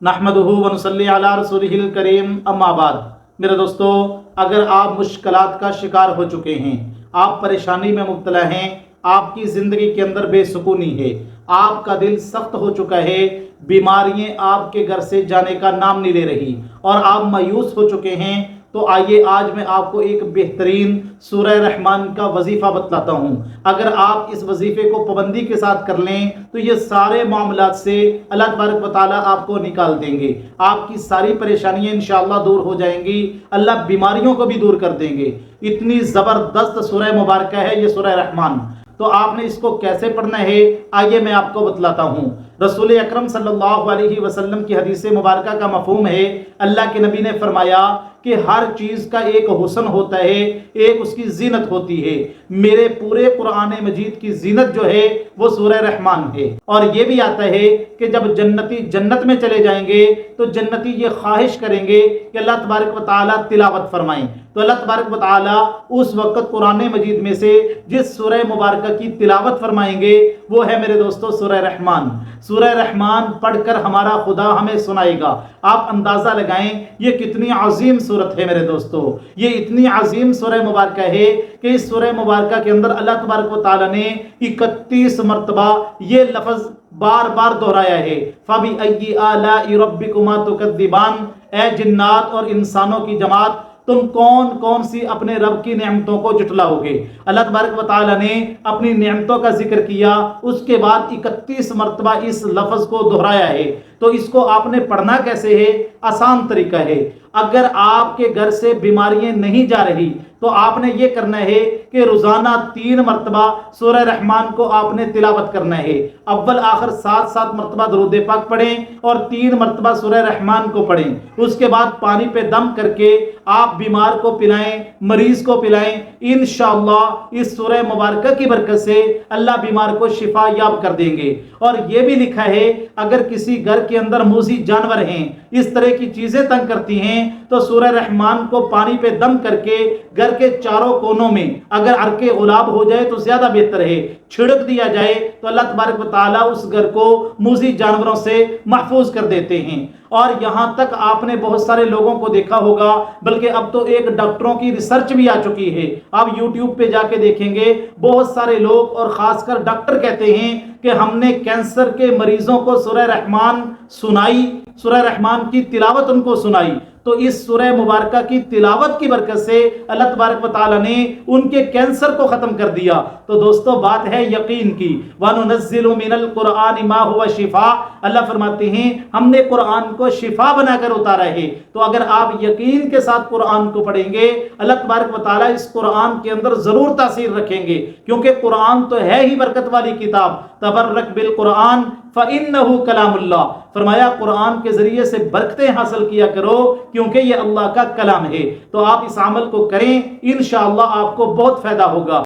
نحمدہ ونصلی علی رسولہ الکریم اما بعد۔ میرے دوستو، اگر آپ مشکلات کا شکار ہو چکے ہیں، آپ پریشانی میں مبتلا ہیں، آپ کی زندگی کے اندر بے سکونی ہے، آپ کا دل سخت ہو چکا ہے، بیماریاں آپ کے گھر سے جانے کا نام نہیں لے رہی اور آپ مایوس ہو چکے ہیں، تو آئیے آج میں آپ کو ایک بہترین سورہ رحمان کا وظیفہ بتلاتا ہوں۔ اگر آپ اس وظیفے کو پابندی کے ساتھ کر لیں تو یہ سارے معاملات سے اللہ تبارک و تعالیٰ آپ کو نکال دیں گے، آپ کی ساری پریشانیاں انشاءاللہ دور ہو جائیں گی، اللہ بیماریوں کو بھی دور کر دیں گے۔ اتنی زبردست سورہ مبارکہ ہے یہ سورہ رحمان۔ تو آپ نے اس کو کیسے پڑھنا ہے، آئیے میں آپ کو بتلاتا ہوں۔ رسول اکرم صلی اللہ علیہ وسلم کی حدیث مبارکہ کا مفہوم ہے، اللہ کے نبی نے فرمایا کہ ہر چیز کا ایک حسن ہوتا ہے، ایک اس کی زینت ہوتی ہے۔ میرے پورے قرآن مجید کی زینت جو ہے وہ سورہ رحمان ہے۔ اور یہ بھی آتا ہے کہ جب جنتی جنت میں چلے جائیں گے تو جنتی یہ خواہش کریں گے کہ اللہ تبارک و تعالیٰ تلاوت فرمائیں، تو اللہ تبارک و تعالیٰ اس وقت قرآن مجید میں سے جس سورہ مبارکہ کی تلاوت فرمائیں گے وہ ہے میرے دوستو سورہ رحمان۔ سورہ رحمان پڑھ کر ہمارا خدا ہمیں سنائے گا۔ آپ اندازہ لگائیں یہ کتنی عظیم سورت ہے میرے دوستو، یہ اتنی عظیم سورہ مبارکہ ہے کہ اس سورہ مبارکہ کے اندر اللہ تبارک و تعالیٰ نے 31 مرتبہ یہ لفظ بار بار دہرایا ہے، فَبِأَيِّ آلَاءِ رَبِّكُمَا تُكَذِّبَانِ، اے جنات اور انسانوں کی جماعت، تم کون کون سی اپنے رب کی نعمتوں کو جھٹلاؤ گے۔ اللہ تبارک و تعالیٰ نے اپنی نعمتوں کا ذکر کیا، اس کے بعد 31 مرتبہ اس لفظ کو دہرایا ہے۔ تو اس کو آپ نے پڑھنا کیسے ہے؟ آسان طریقہ ہے۔ اگر آپ کے گھر سے بیماریاں نہیں جا رہی تو آپ نے یہ کرنا ہے کہ روزانہ 3 مرتبہ سورہ رحمان کو آپ نے تلاوت کرنا ہے۔ اول آخر 7 مرتبہ درود پاک پڑھیں اور 3 مرتبہ سورہ رحمان کو پڑھیں۔ اس کے بعد پانی پہ دم کر کے آپ بیمار کو پلائیں، مریض کو پلائیں، انشاءاللہ اس سورہ مبارکہ کی برکت سے اللہ بیمار کو شفا یاب کر دیں گے۔ اور یہ بھی لکھا ہے اگر کسی گھر کے اندر موذی جانور ہیں، اس طرح کی چیزیں تنگ کرتی ہیں، تو سورہ رحمان کو پانی پہ دم کر کے گھر کے چاروں کونوں میں اگر عرق غلاب ہو جائے تو زیادہ بہتر ہے، چھڑک دیا جائے تو اللہ تبارک و تعالیٰ اس گھر کو موذی جانوروں سے محفوظ کر دیتے ہیں۔ اور یہاں تک آپ نے بہت سارے لوگوں کو دیکھا ہوگا، بلکہ اب تو ایک ڈاکٹروں کی ریسرچ بھی آ چکی ہے، آپ یوٹیوب پہ جا کے دیکھیں گے بہت سارے لوگ اور خاص کر ڈاکٹر کہتے ہیں کہ ہم نے کینسر کے مریضوں کو سورہ رحمان سنائی، سورہ رحمان کی تلاوت ان کو سنائی، تو اس سورہ مبارکہ کی تلاوت کی برکت سے اللہ تبارک و تعالیٰ نے ان کے کینسر کو ختم کر دیا۔ تو دوستو بات ہے یقین کی، وَنُنَزِّلُ مِنَ الْقُرْآنِ مَا هُوَ شِفَاء، اللہ فرماتے ہیں ہم نے قرآن کو شفا بنا کر اتارا ہے۔ تو اگر آپ یقین کے ساتھ قرآن کو پڑھیں گے، اللہ تبارک و تعالیٰ اس قرآن کے اندر ضرور تاثیر رکھیں گے، کیونکہ قرآن تو ہے ہی برکت والی کتاب، تبرک بالقرآن فَإِنَّهُ كَلَامُ اللَّهِ، فرمایا قرآن کے ذریعے سے برکتیں حاصل کیا کرو کیونکہ یہ اللہ کا کلام ہے۔ تو آپ اس عمل کو کریں، انشاءاللہ آپ کو بہت فائدہ ہوگا۔